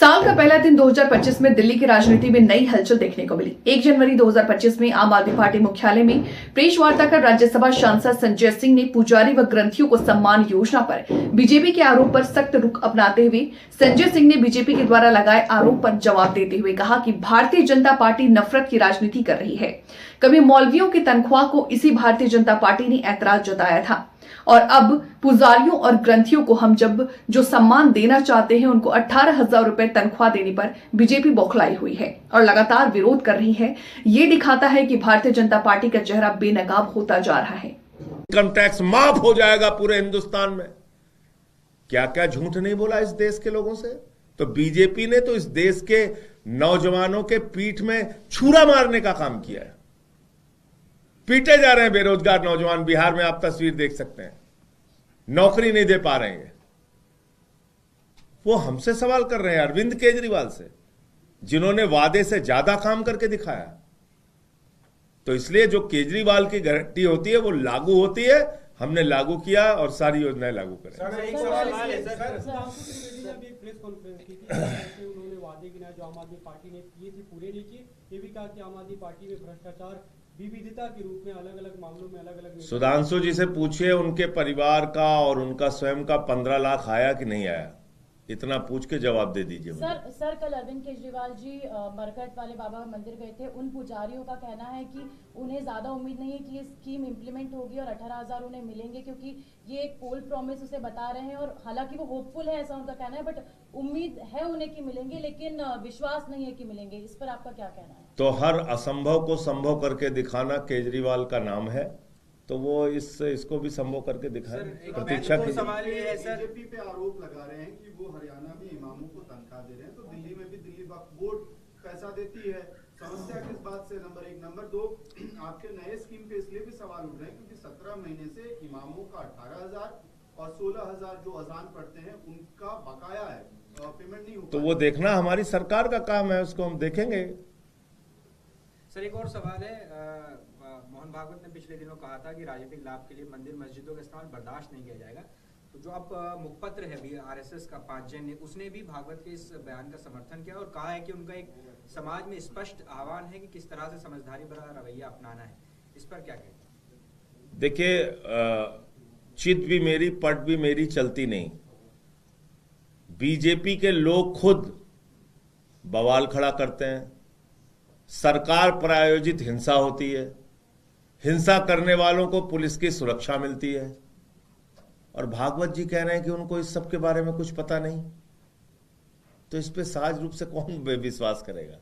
साल का पहला दिन 2025 में दिल्ली की राजनीति में नई हलचल देखने को मिली। 1 जनवरी 2025 में आम आदमी पार्टी मुख्यालय में प्रेस वार्ता कर राज्यसभा सांसद संजय सिंह ने पुजारी व ग्रंथियों को सम्मान योजना पर बीजेपी के आरोप पर सख्त रुख अपनाते हुए संजय सिंह ने बीजेपी के द्वारा लगाए आरोप पर जवाब देते हुए कहा कि भारतीय जनता पार्टी नफरत की राजनीति कर रही है। कभी मौलवियों की तनख्वाह को इसी भारतीय जनता पार्टी ने ऐतराज जताया था और अब पुजारियों और ग्रंथियों को हम जो सम्मान देना चाहते हैं उनको 18,000 रुपए तनख्वाह देने पर बीजेपी बौखलाई हुई है और लगातार विरोध कर रही है। ये दिखाता है कि भारतीय जनता पार्टी का चेहरा बेनकाब होता जा रहा है। इनकम टैक्स माफ हो जाएगा पूरे हिंदुस्तान में। क्या क्या झूठ नहीं बोला इस देश के लोगों से। तो बीजेपी ने तो इस देश के नौजवानों के पीठ में छुरा मारने का काम किया है। पीटे जा रहे हैं बेरोजगार नौजवान। बिहार में आप तस्वीर देख सकते हैं, नौकरी नहीं दे पा रहे हैं। वो हमसे सवाल कर रहे हैं, अरविंद केजरीवाल से, जिन्होंने वादे से ज्यादा काम करके दिखाया। तो इसलिए जो केजरीवाल की गारंटी होती है वो लागू होती है। हमने लागू किया और सारी योजनाएं लागू करें। एक सवाल है सर, प्रेस कॉन्फ्रेंस की थी, उन्होंने वादे गिनाए जो आम आदमी पार्टी ने किए थे पूरे नहीं किए। ये भी कहा कि आम आदमी पार्टी में भ्रष्टाचार विविधता के रूप में अलग अलग मामलों में अलग अलग। सुधांशु जी से पूछिए उनके परिवार का और उनका स्वयं का 15 लाख आया कि नहीं आया, इतना पूछ के जवाब दे दीजिए। सर कल अरविंद केजरीवाल जी मरकट वाले बाबा मंदिर गए थे। उन पुजारियों का कहना है कि उन्हें ज्यादा उम्मीद नहीं है कि ये स्कीम इंप्लीमेंट होगी और 18,000 उन्हें मिलेंगे, क्योंकि ये एक पोल प्रॉमिस उसे बता रहे हैं और हालांकि वो होपफुल है, ऐसा उनका कहना है, बट उम्मीद है उन्हें कि मिलेंगे, लेकिन विश्वास नहीं है कि मिलेंगे। इस पर आपका क्या कहना है? तो हर असंभव को संभव करके दिखाना केजरीवाल का नाम है, तो वो इसको भी संभव करके दिखाए। प्रतीक्षा की सवाल ये है सर, बीजेपी पे आरोप लगा रहे हैं कि वो हरियाणा में इमामों को तनख्वाह दे रहे हैं, तो दिल्ली में भी दिल्ली वक्फ बोर्ड पैसा देती है। समस्या किस बात से? नंबर 1। नंबर 2, आपके नए स्कीम पे इसलिए भी सवाल उठ रहे हैं क्योंकि 17 महीने से इमामों का 18,000 और 16,000 जो अजान पढ़ते हैं उनका बकाया है, पेमेंट नहीं हो। तो वो देखना हमारी सरकार का काम है, उसको हम देखेंगे। सर एक और सवाल है, मोहन भागवत ने पिछले दिनों कहा था कि राजनीतिक लाभ के लिए मंदिर मस्जिदों का इस्तेमाल बर्दाश्त नहीं किया जाएगा। तो जो अब मुखपत्र है भी आरएसएस का 5 जन ने, उसने भी भागवत के इस बयान का समर्थन किया और कहा है कि उनका एक समाज में स्पष्ट आह्वान है कि किस तरह से समझदारी भरा रवैया अपनाना है। इस पर क्या कहते हैं? देखिए, चित भी मेरी पट भी मेरी चलती नहीं। बीजेपी के लोग खुद बवाल खड़ा करते हैं, सरकार प्रायोजित हिंसा होती है, हिंसा करने वालों को पुलिस की सुरक्षा मिलती है, और भागवत जी कह रहे हैं कि उनको इस सब के बारे में कुछ पता नहीं। तो इस पे सहज रूप से कौन विश्वास करेगा?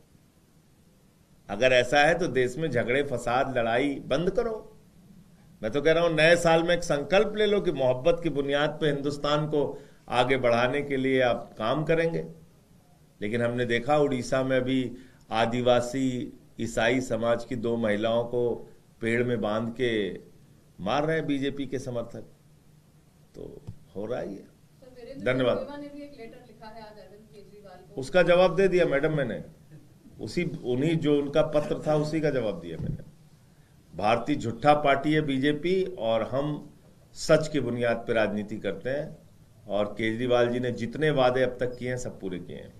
अगर ऐसा है तो देश में झगड़े फसाद लड़ाई बंद करो। मैं तो कह रहा हूं नए साल में एक संकल्प ले लो कि मोहब्बत की बुनियाद पे हिंदुस्तान को आगे बढ़ाने के लिए आप काम करेंगे। लेकिन हमने देखा उड़ीसा में भी आदिवासी ईसाई समाज की 2 महिलाओं को पेड़ में बांध के मार रहे हैं बीजेपी के समर्थक। तो हो रहा ही है। धन्यवाद। ने भी एक लेटर लिखा है आज अरविंद केजरीवाल को। उसका जवाब दे दिया मैडम मैंने, उन्हीं जो उनका पत्र था उसी का जवाब दिया मैंने। भारतीय झूठा पार्टी है बीजेपी, और हम सच की बुनियाद पर राजनीति करते हैं, और केजरीवाल जी ने जितने वादे अब तक किए हैं सब पूरे किए हैं।